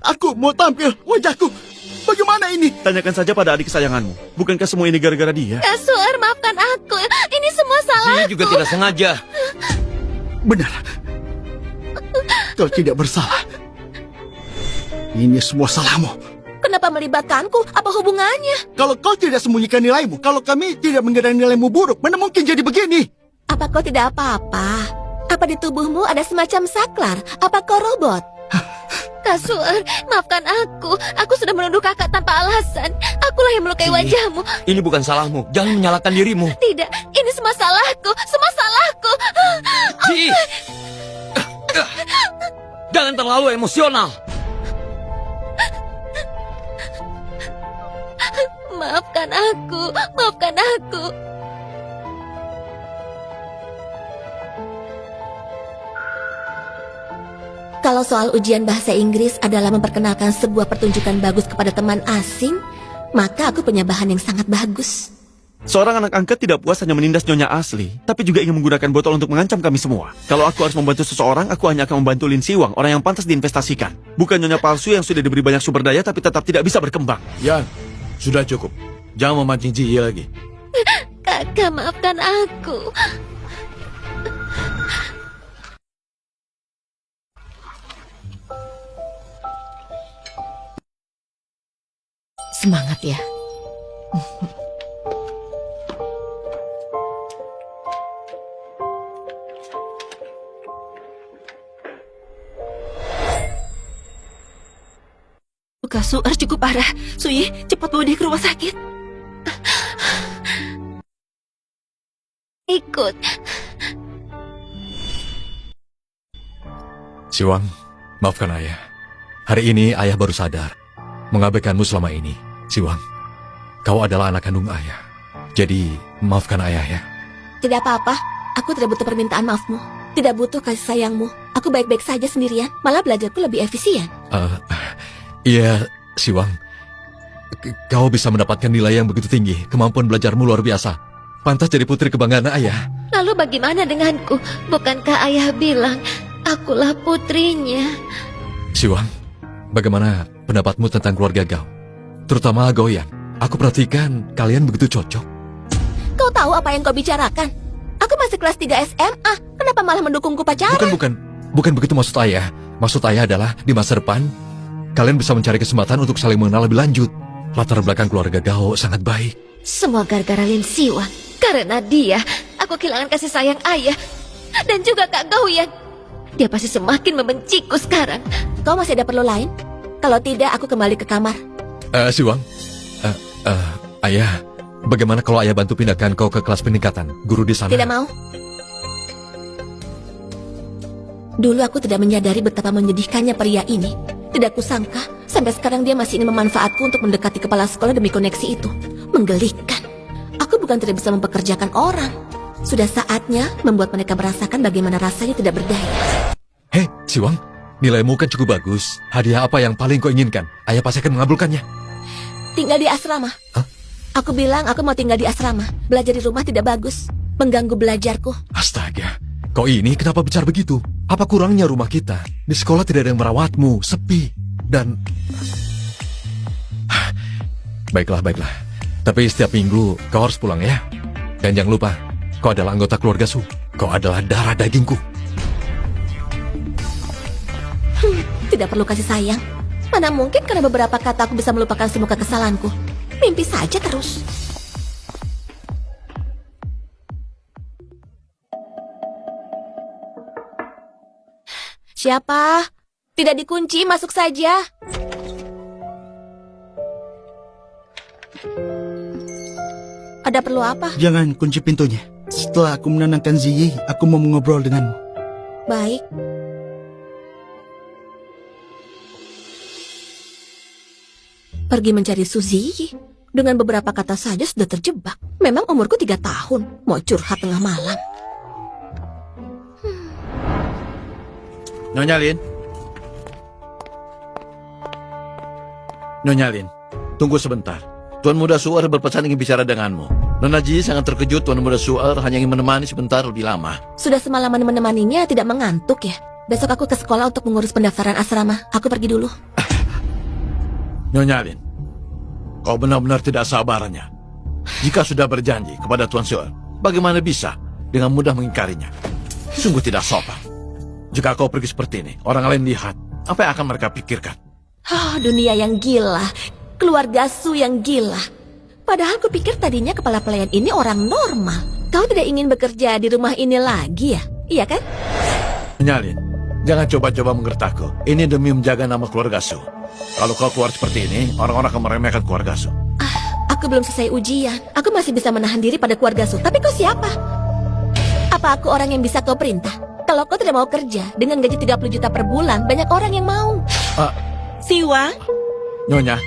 Aku mau tampil wajahku. Bagaimana ini? Tanyakan saja pada adik kesayanganmu. Bukankah semua ini gara-gara dia? Kak Suar, maafkan aku. Ini semua salahku. Dia juga tidak sengaja. Benar. Kau tidak bersalah. Ini semua salahmu. Kenapa melibatkanku? Apa hubungannya? Kalau kau tidak sembunyikan nilaimu, kalau kami tidak mengira nilaimu buruk, mana mungkin jadi begini? Apa kau tidak apa-apa? Apa di tubuhmu ada semacam saklar? Apa kau robot? Kak Suar, maafkan aku. Aku sudah menuduh kakak tanpa alasan. Akulah yang melukai wajahmu. Ini bukan salahmu. Jangan menyalahkan dirimu. Tidak, ini semua salahku. Semua salahku. Ji! Jangan terlalu emosional. Maafkan aku. Maafkan aku. Kalau soal ujian bahasa Inggris adalah memperkenalkan sebuah pertunjukan bagus kepada teman asing, maka aku punya bahan yang sangat bagus. Seorang anak angkat tidak puas hanya menindas nyonya asli, tapi juga ingin menggunakan botol untuk mengancam kami semua. Kalau aku harus membantu seseorang, aku hanya akan membantu Lin Siwang, orang yang pantas diinvestasikan. Bukan nyonya palsu yang sudah diberi banyak sumber daya tapi tetap tidak bisa berkembang. Yan, sudah cukup. Jangan memancing Ji Yi lagi. Kakak, maafkan aku. Semangat ya. Luka Suar cukup parah. Suyi, cepat bawa dia ke rumah sakit. Ikut. Siwang, maafkan ayah. Hari ini ayah baru sadar. Mengabaikanmu selama ini. Siwang, kau adalah anak kandung ayah. Jadi, maafkan ayah ya. Tidak apa-apa. Aku tidak butuh permintaan maafmu. Tidak butuh kasih sayangmu. Aku baik-baik saja sendirian. Malah belajarku lebih efisien. Iya, Siwang. Kau bisa mendapatkan nilai yang begitu tinggi. Kemampuan belajarmu luar biasa. Pantas jadi putri kebanggaan ayah. Lalu bagaimana denganku? Bukankah ayah bilang, akulah putrinya? Siwang, bagaimana pendapatmu tentang keluarga Gao? Terutama Goyan. Aku perhatikan kalian begitu cocok. Kau tahu apa yang kau bicarakan? Aku masih kelas 3 SMA. Kenapa malah mendukungku pacaran? Bukan begitu maksud ayah. Maksud ayah adalah di masa depan kalian bisa mencari kesempatan untuk saling mengenal lebih lanjut. Latar belakang keluarga Gao sangat baik. Semua gara-gara Lin Siwang. Karena dia, aku kehilangan kasih sayang ayah. Dan juga Kak Goyan. Dia pasti semakin membenciku sekarang. Kau masih ada perlu lain? Kalau tidak, aku kembali ke kamar. Siwang. Ayah, bagaimana kalau ayah bantu pindahkan kau ke kelas peningkatan? Guru di sana. Tidak mau. Dulu aku tidak menyadari betapa menyedihkannya pria ini. Tidak kusangka, sampai sekarang dia masih ingin memanfaatku untuk mendekati kepala sekolah demi koneksi itu. Menggelikan. Aku bukan tidak bisa mempekerjakan orang. Sudah saatnya membuat mereka merasakan bagaimana rasanya tidak berdaya. Hei, Siwang, nilaimu kan cukup bagus. Hadiah apa yang paling kau inginkan? Ayah pasti akan mengabulkannya. Tinggal di asrama. Hah? Aku bilang aku mau tinggal di asrama. Belajar di rumah tidak bagus. Mengganggu belajarku. Astaga, kau ini kenapa bicara begitu? Apa kurangnya rumah kita? Di sekolah tidak ada yang merawatmu, sepi. Dan... Baiklah. Tapi setiap minggu kau harus pulang ya. Dan jangan lupa, kau adalah anggota keluarga Su. Kau adalah darah dagingku. Tidak perlu kasih sayang. Mana mungkin karena beberapa kata aku bisa melupakan semua kekesalanku. Mimpi saja terus. Siapa? Tidak dikunci, masuk saja. Ada perlu apa? Jangan kunci pintunya. Setelah aku menenangkan Ziyi, aku mau mengobrol denganmu. Baik. Pergi mencari Suzy. Dengan beberapa kata saja sudah terjebak. Memang umurku 3 tahun. Mau curhat tengah malam. Nyonya Lin. Nyonya Lin, tunggu sebentar. Tuan Muda Suar berpesan ingin bicara denganmu. Nona Ji sangat terkejut Tuan Muda Suar hanya ingin menemani sebentar lebih lama. Sudah semalaman menemaninya, tidak mengantuk ya? Besok aku ke sekolah untuk mengurus pendaftaran asrama. Aku pergi dulu. Nyonya Lin, kau benar-benar tidak sabarnya. Jika sudah berjanji kepada Tuan Seo, bagaimana bisa dengan mudah mengingkarinya? Sungguh tidak sopan. Jika kau pergi seperti ini, orang lain lihat, apa yang akan mereka pikirkan? Dunia yang gila, keluarga Su yang gila. Padahal kupikir tadinya kepala pelayan ini orang normal. Kau tidak ingin bekerja di rumah ini lagi ya? Iya kan? Nyonya Lin, jangan coba-coba menggertakku. Ini demi menjaga nama keluarga Su. Kalau kau keluar seperti ini, orang-orang akan meremehkan keluarga Su. Aku belum selesai ujian. Aku masih bisa menahan diri pada keluarga Su. Tapi kau siapa? Apa aku orang yang bisa kau perintah? Kalau kau tidak mau kerja dengan gaji 30 juta per bulan, banyak orang yang mau. Siwang, Nyonya,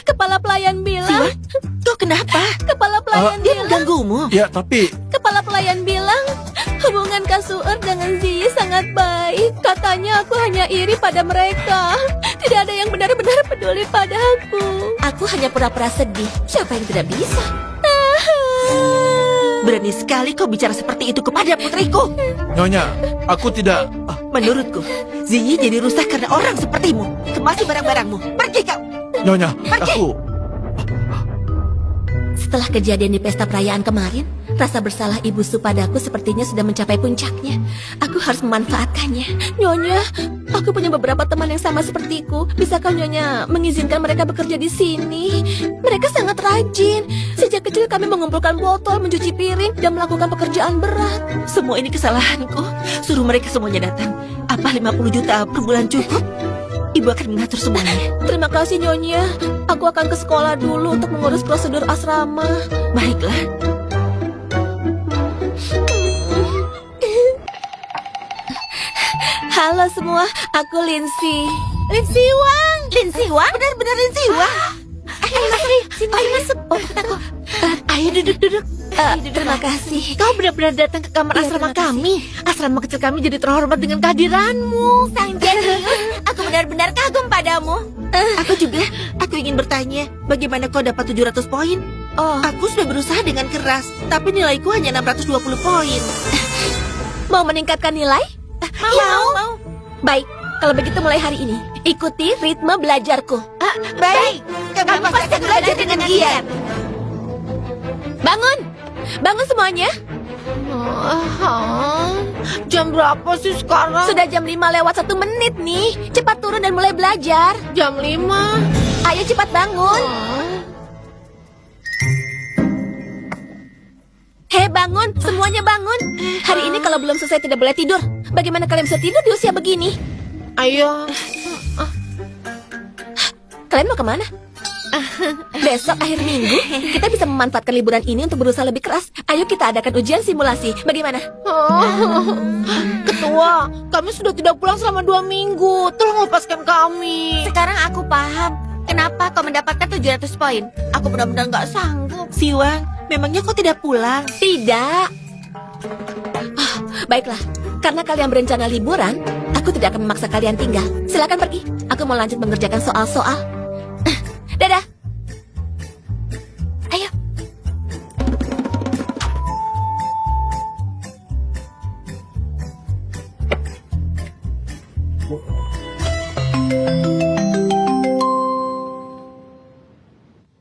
Kepala pelayan bilang. kau kenapa? Kepala pelayan Dia bilang. mengganggumu. ya tapi Kepala pelayan bilang hubungan Kak Suer dengan Ziyi sangat baik. Katanya aku hanya iri pada mereka. Tidak ada yang benar-benar peduli padaku. Aku hanya pura-pura sedih. Siapa yang tidak bisa? Berani sekali kau bicara seperti itu kepada putriku. Nyonya, aku tidak... Menurutku, Ziyi jadi rusak karena orang sepertimu. Kemasi barang-barangmu. Pergi kau. Nyonya, Pergi. aku... Setelah kejadian di pesta perayaan kemarin, rasa bersalah Ibu Su padaku sepertinya sudah mencapai puncaknya. Aku harus memanfaatkannya. Nyonya, aku punya beberapa teman yang sama sepertiku. Bisakah Nyonya mengizinkan mereka bekerja di sini? Mereka sangat rajin. Sejak kecil kami mengumpulkan botol, mencuci piring, dan melakukan pekerjaan berat. Semua ini kesalahanku. Suruh mereka semuanya datang. Apa 50 juta per bulan cukup? Ibu akan mengatur semuanya. Terima kasih Nyonya. Aku akan ke sekolah dulu untuk mengurus prosedur asrama. Baiklah. Halo semua, aku Lindsay. Lindsay Wang. Lindsay Wang? Benar-benar Lindsay Wang. Ayo masuk. Oh, aku. Ayo duduk. Terima kasih. Kau benar-benar datang ke kamar Iya, asrama terima kasih. kami. Asrama kecil kami jadi terhormat dengan kehadiranmu. Sang jenius, aku benar-benar kagum padamu. Aku juga. Aku ingin bertanya, bagaimana kau dapat 700 poin? Oh, Aku sudah berusaha dengan keras, tapi nilaiku hanya 620 poin. mau meningkatkan nilai? Mau. Baik, kalau begitu mulai hari ini, ikuti ritme belajarku. Baik, kami pasti akan belajar dengan giat. Bangun semuanya. Jam berapa sih sekarang? Sudah jam 5 lewat 1 menit nih. Cepat turun dan mulai belajar. Jam 5. Ayo cepat bangun. Hei bangun, semuanya bangun. Hari ini kalau belum selesai tidak boleh tidur. Bagaimana kalian bisa tidur di usia begini? Ayo. Kalian mau kemana? Besok akhir minggu, kita bisa memanfaatkan liburan ini untuk berusaha lebih keras. Ayo kita adakan ujian simulasi. Bagaimana? Ketua, kami sudah tidak pulang selama 2 minggu. Tolong lepaskan kami. Sekarang aku paham. Kenapa kau mendapatkan 700 poin? Aku benar-benar nggak sanggup. Siwang, memangnya kau tidak pulang? Tidak. Baiklah, karena kalian berencana liburan, aku tidak akan memaksa kalian tinggal. Silakan pergi. Aku mau lanjut mengerjakan soal-soal. Dadah. Ayo.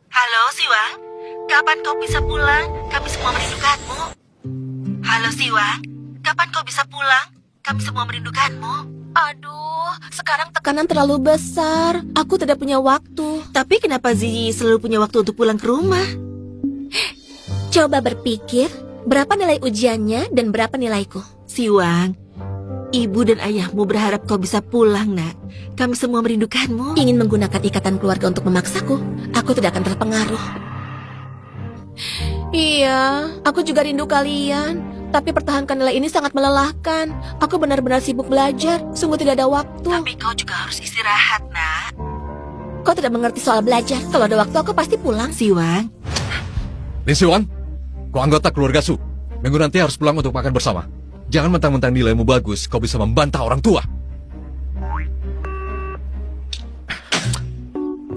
Halo, Siwang. Kapan kau bisa pulang? Kami semua merindukanmu. Halo, Siwang. Kapan kau bisa pulang? Kami semua merindukanmu. Aduh, sekarang tekanan terlalu besar. Aku tidak punya waktu. Tapi kenapa Ziyi selalu punya waktu untuk pulang ke rumah? Coba berpikir, berapa nilai ujiannya dan berapa nilaiku? Siwang, ibu dan ayahmu berharap kau bisa pulang, nak. Kami semua merindukanmu. Ingin menggunakan ikatan keluarga untuk memaksaku, aku tidak akan terpengaruh. Iya, aku juga rindu kalian. Tapi pertahankan nilai ini sangat melelahkan. Aku benar-benar sibuk belajar, sungguh tidak ada waktu. Tapi kau juga harus istirahat, nak. Kau tidak mengerti soal belajar. Kalau ada waktu aku pasti pulang. Siwang, Lin Siwang, kau anggota keluarga Su. Minggu nanti harus pulang untuk makan bersama. Jangan mentang-mentang nilaimu bagus, kau bisa membantah orang tua.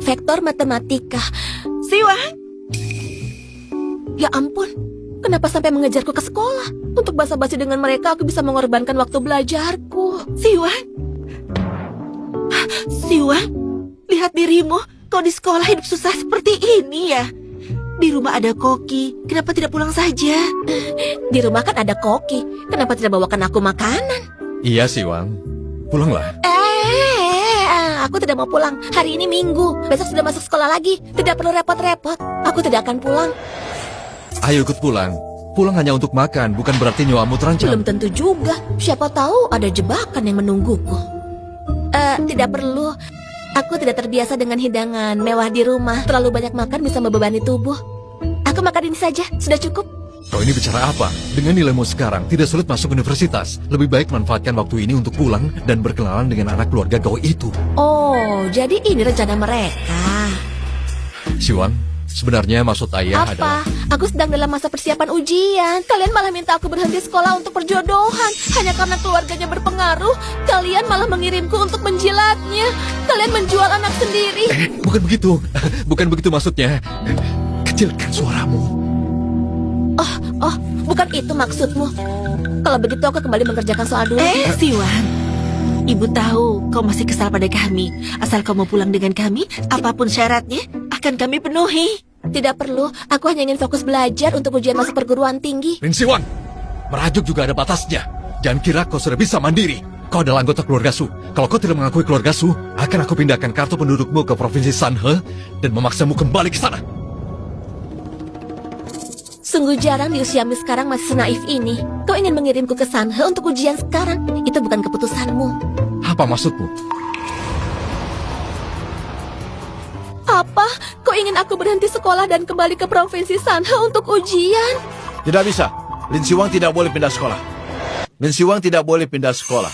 Vektor matematika. Siwang, Ya ampun, kenapa sampai mengejarku ke sekolah? Untuk basa-basi dengan mereka, aku bisa mengorbankan waktu belajarku. Siwang. Siwang, lihat dirimu. Kau di sekolah hidup susah seperti ini ya? Di rumah ada Koki, kenapa tidak pulang saja? Di rumah kan ada Koki. Kenapa tidak bawakan aku makanan? Iya, Siwang. Pulanglah. Aku tidak mau pulang. Hari ini Minggu. Besok sudah masuk sekolah lagi. Tidak perlu repot-repot. Aku tidak akan pulang. Ayo ikut pulang. Pulang hanya untuk makan, bukan berarti nyawamu terancam. Belum tentu juga. Siapa tahu ada jebakan yang menungguku. Tidak perlu. Aku tidak terbiasa dengan hidangan mewah di rumah. Terlalu banyak makan bisa membebani tubuh. Aku makan ini saja. Sudah cukup. Kau ini bicara apa? Dengan nilaimu sekarang, tidak sulit masuk universitas. Lebih baik manfaatkan waktu ini untuk pulang dan berkenalan dengan anak keluarga kau itu. Oh, jadi ini rencana mereka. Siwang, sebenarnya maksud ayah adalah... Apa? Aku sedang dalam masa persiapan ujian. Kalian malah minta aku berhenti sekolah untuk perjodohan. Hanya karena keluarganya berpengaruh. Kalian malah mengirimku untuk menjilatnya. Kalian menjual anak sendiri. Bukan begitu. Bukan begitu maksudnya. Kecilkan suaramu. Oh, bukan itu maksudmu. Kalau begitu aku kembali mengerjakan soal dulu. Siwang, ibu tahu kau masih kesal pada kami. Asal kau mau pulang dengan kami, apapun syaratnya akan kami penuhi. Tidak perlu, aku hanya ingin fokus belajar untuk ujian masuk perguruan tinggi. Rin Siwang, merajuk juga ada batasnya. Jangan kira kau sudah bisa mandiri. Kau adalah anggota keluarga Su. Kalau kau tidak mengakui keluarga Su, akan aku pindahkan kartu pendudukmu ke provinsi Sanhe dan memaksamu kembali ke sana. Sungguh jarang di usiamu sekarang masih senaif ini. Kau ingin mengirimku ke Sanhe untuk ujian sekarang. Itu bukan keputusanmu. Apa maksudmu? Apa? Kau ingin aku berhenti sekolah dan kembali ke provinsi Sanhe untuk ujian? Tidak bisa. Lin Siwang tidak boleh pindah sekolah. Lin Siwang tidak boleh pindah sekolah.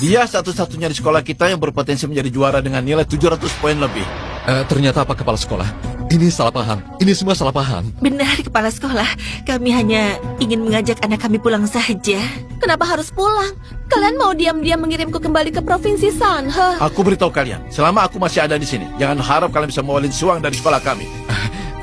Dia satu-satunya di sekolah kita yang berpotensi menjadi juara dengan nilai 700 poin lebih. Ternyata apa kepala sekolah? Ini salah paham. Ini semua salah paham. Benar, kepala sekolah. Kami hanya ingin mengajak anak kami pulang saja. Kenapa harus pulang? Kalian mau diam-diam mengirimku kembali ke provinsi Sanhe? Aku beritahu kalian, selama aku masih ada di sini, jangan harap kalian bisa membawa Lin Siwang dari sekolah kami.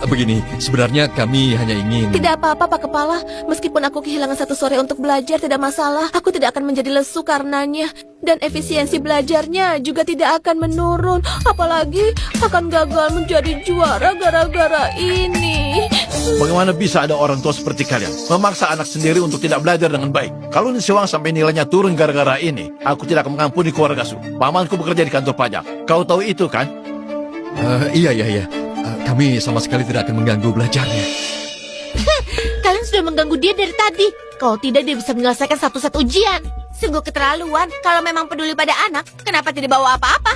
Begini, sebenarnya kami hanya ingin... Tidak apa-apa, Pak Kepala. Meskipun aku kehilangan satu sore untuk belajar, tidak masalah. Aku tidak akan menjadi lesu karenanya. Dan efisiensi belajarnya juga tidak akan menurun. Apalagi akan gagal menjadi juara gara-gara ini. Bagaimana bisa ada orang tua seperti kalian memaksa anak sendiri untuk tidak belajar dengan baik? Kalau Lin Siwang sampai nilainya turun gara-gara ini, aku tidak akan mengampuni keluarga Su. Pamanku bekerja di kantor pajak. Kau tahu itu kan? Iya. Kami sama sekali tidak akan mengganggu belajarnya. Kalian sudah mengganggu dia dari tadi. Kalau tidak, dia bisa menyelesaikan satu-satu ujian. Sungguh keterlaluan. Kalau memang peduli pada anak, kenapa tidak bawa apa-apa?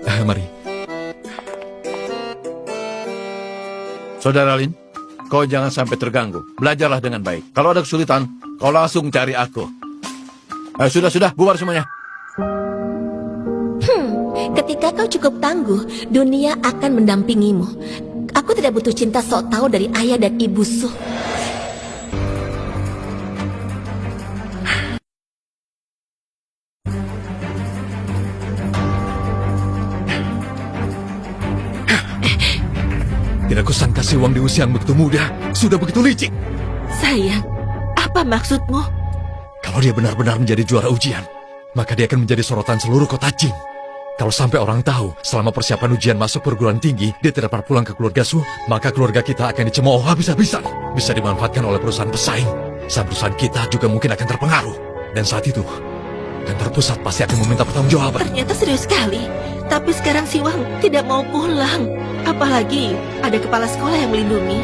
Ayo, mari. Saudara Lin, kau jangan sampai terganggu. Belajarlah dengan baik. Kalau ada kesulitan, kau langsung cari aku. Sudah, bubar semuanya. Ketika kau cukup tangguh, dunia akan mendampingimu. Aku tidak butuh cinta sok tahu dari ayah dan ibu Su. Tidak kusangka Siwang di usia yang begitu muda sudah begitu licik. Sayang, apa maksudmu? Kalau dia benar-benar menjadi juara ujian, maka dia akan menjadi sorotan seluruh kota Jing. Kalau sampai orang tahu selama persiapan ujian masuk perguruan tinggi dia tidak pernah pulang ke keluarga Su, maka keluarga kita akan dicemooh habis-habisan. Bisa dimanfaatkan oleh perusahaan pesaing. Saham perusahaan kita juga mungkin akan terpengaruh. Dan saat itu, kantor pusat pasti akan meminta pertanggungjawaban. Ternyata serius sekali. Tapi sekarang Siwang tidak mau pulang. Apalagi ada kepala sekolah yang melindungi.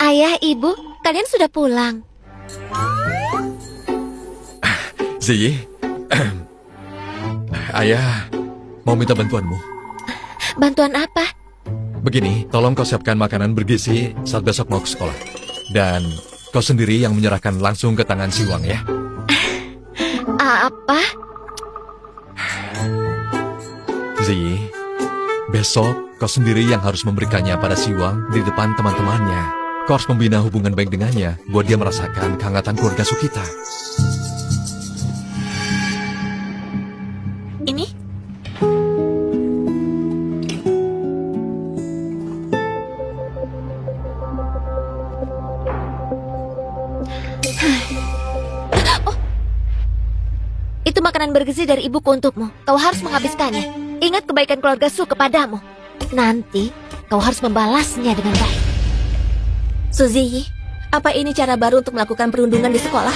Ayah, ibu, kalian sudah pulang. Ziyi, ayah mau minta bantuanmu. Bantuan apa? Begini, tolong kau siapkan makanan bergizi saat besok mau ke sekolah. Dan kau sendiri yang menyerahkan langsung ke tangan Siwang ya. Apa? Ziyi, besok kau sendiri yang harus memberikannya pada Siwang di depan teman-temannya. Kau harus membina hubungan baik dengannya buat dia merasakan kehangatan keluarga Su kita. Ini? Itu makanan bergizi dari ibuku untukmu. Kau harus menghabiskannya. Ingat kebaikan keluarga Su kepadamu. Nanti kau harus membalasnya dengan baik. Suzy, apa ini cara baru untuk melakukan perundungan di sekolah?